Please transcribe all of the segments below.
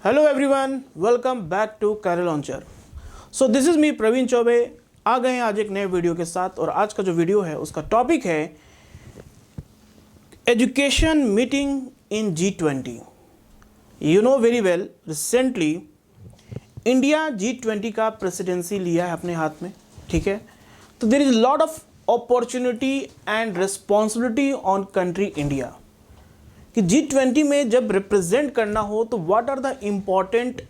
Hello everyone, welcome back to Career Launcher. So this is me Praveen Choubey. आ गए हैं आज एक नए वीडियो के साथ और आज का जो वीडियो है उसका टॉपिक है education meeting in G20। You know very well, recently India G20 का प्रेसिडेंसी लिया है अपने हाथ में, ठीक है। तो there is lot of opportunity and responsibility on country India कि G20 में जब रिप्रेजेंट करना हो तो what are the important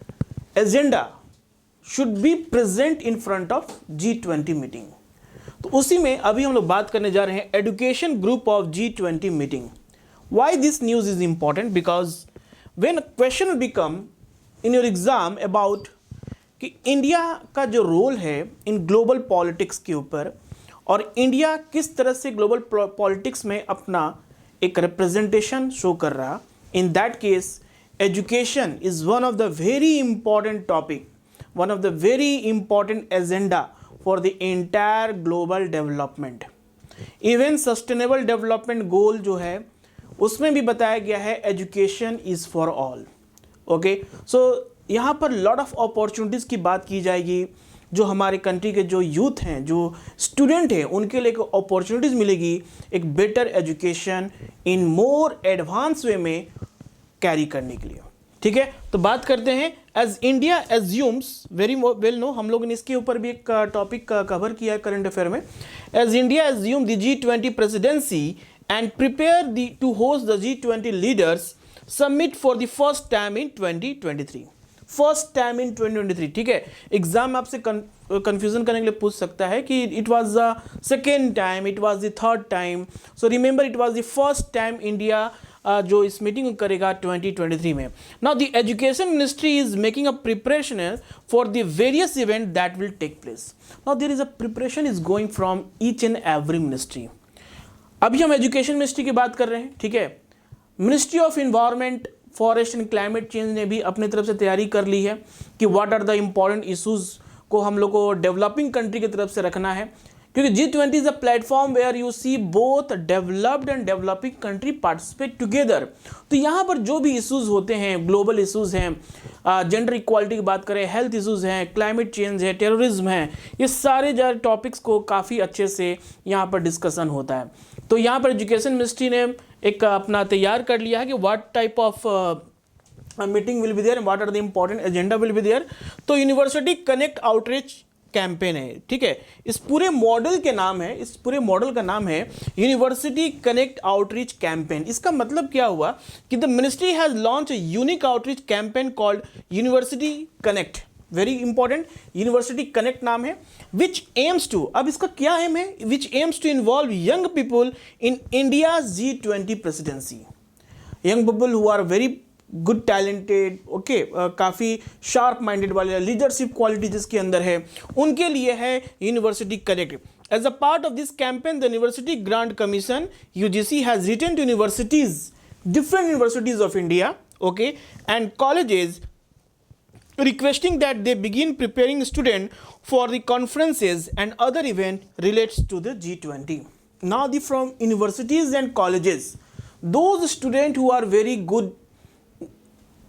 agenda should be present in front of G20 meeting. तो उसी में अभी हम लोग बात करने जा रहे हैं education group of G20 meeting. Why this news is important? Because when question will become in your exam about कि इंडिया का जो रोल है इन ग्लोबल पॉलिटिक्स के ऊपर और इंडिया किस तरह से ग्लोबल पॉलिटिक्स में अपना एक रिप्रेजेंटेशन शो कर रहा, in that case education is one of the very important topic, one of the very important agenda for the entire global development. Even sustainable development goal जो है उसमें भी बताया गया है education is for all. Okay, so यहाँ पर lot of opportunities की बात की जाएगी। जो हमारे कंट्री के जो यूथ हैं, जो स्टूडेंट हैं, उनके लिए अपॉर्चुनिटीज़ मिलेगी एक better education in more advance way में कैरी करने के लिए, ठीक है। तो बात करते हैं as India assumes, very well no, हम लोगों ने इसके ऊपर भी एक टॉपिक कवर किया है करंट अफेयर में। As India assume the G20 presidency and prepare to host the G20 leaders summit for the first time in 2023। First time in 2023, ठीक है। एग्जाम आपसे कंफ्यूजन करने के लिए पूछ सकता है कि it was the second time, it was the third time. So remember, it was the first time India जो इस मीटिंग करेगा 2023 में। Now the education ministry is making a preparation for the various event that will take place. Now there is a preparation is going from each and every ministry. अभी हम education ministry की बात कर रहे हैं, ठीक है। Ministry of environment, forest and climate change ने भी अपनी तरफ से तैयारी कर ली है कि what are the important issues को हम लोग को डेवलपिंग कंट्री की तरफ से रखना है, क्योंकि G20 is a platform where you see both developed and developing country participate together. तो यहाँ पर जो भी इशूज़ होते हैं, ग्लोबल इशूज़ हैं, जेंडर इक्वालिटी की बात करें, हेल्थ इशूज़ हैं, क्लाइमेट चेंज है, टेररिज्म है, ये सारे जो टॉपिक्स को काफ़ी अच्छे से यहाँ पर डिस्कशन होता है। तो यहाँ पर एजुकेशन मिनिस्ट्री ने एक अपना तैयार कर लिया है कि what type of meeting will be there, what are the important agenda will be there. तो यूनिवर्सिटी कनेक्ट आउटरीच कैंपेन है, ठीक है। इस पूरे मॉडल के नाम है, इस पूरे मॉडल का नाम है यूनिवर्सिटी कनेक्ट आउटरीच कैंपेन। इसका मतलब क्या हुआ कि the ministry has launch unique outreach campaign called university connect, very important, university connect नाम है, विच एम्स टू, अब इसका क्या एम है, which aims to involve young people in India G20 presidency. Young people who are very good talented, okay, काफ़ी sharp minded वाले, leadership quality जिसके अंदर है, उनके लिए है university connect. As a part of this campaign the university grant commission UGC has written to universities, different universities of India, okay, and colleges requesting that they begin preparing students for the conferences and other event relates to the G20. Now from universities and colleges, those students who are very good,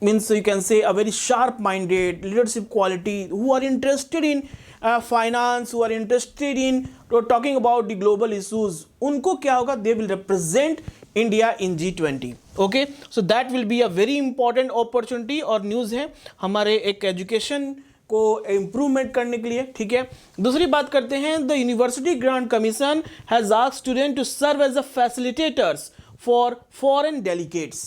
means you can say a very sharp minded, leadership quality, who are interested in finance, who are interested in talking about the global issues, उनको क्या होगा, they will represent India in G20. Okay, so that will be a very important opportunity और news है हमारे एक education को improvement करने के लिए, ठीक है। दूसरी बात करते हैं, the university grant commission has asked student to serve as a facilitators for foreign delegates,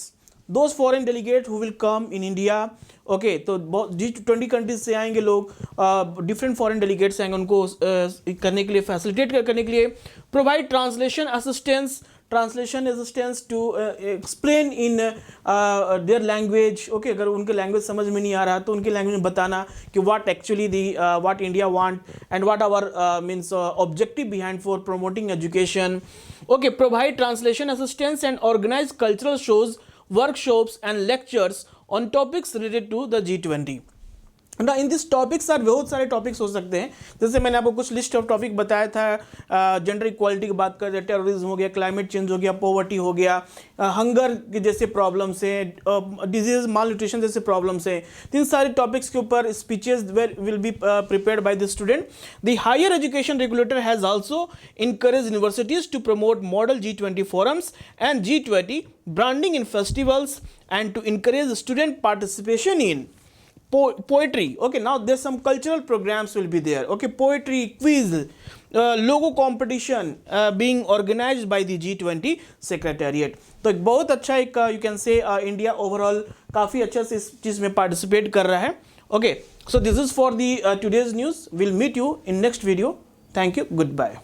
those foreign delegate who will come in India, okay. तो G20 कंट्रीज से आएंगे लोग, डिफरेंट फॉरेन डेलीगेट्स आएंगे, उनको करने के लिए, फैसिलिटेट करने के लिए, provide translation assistance, translation assistance to explain in their language, okay. अगर उनके लैंग्वेज समझ में नहीं आ रहा तो उनके लैंग्वेज में बताना कि what actually the what India want and what our means objective behind for promoting education, okay. Provide translation assistance and organise cultural shows, workshops and lectures on topics related to the G20। ना in this topics are बहुत सारे topics हो सकते हैं, जैसे मैंने आपको कुछ लिस्ट ऑफ टॉपिक बताया था, जेंडर इक्वालिटी की बात करते हैं, टेररिज्म हो गया, क्लाइमेट चेंज हो गया, पॉवर्टी हो गया, हंगर के जैसे प्रॉब्लम्स हैं, डिजीज माल न्यूट्रिशन जैसे प्रॉब्लम्स हैं। तो इन सारे टॉपिक्स के ऊपर speeches will be prepared by the student. The higher education regulator has also encouraged universities to promote model G20 forums and G20 branding in festivals and to encourage student participation in poetry. Okay, now there's some cultural programs will be there. Okay, poetry, quiz, logo competition being organized by the G20 secretariat. तो एक बहुत अच्छा एक you can say India overall काफ़ी अच्छा से इस चीज़ में पार्टिसिपेट कर रहा है. Okay, so this is for the today's news. We'll meet you in next video. Thank you. Goodbye.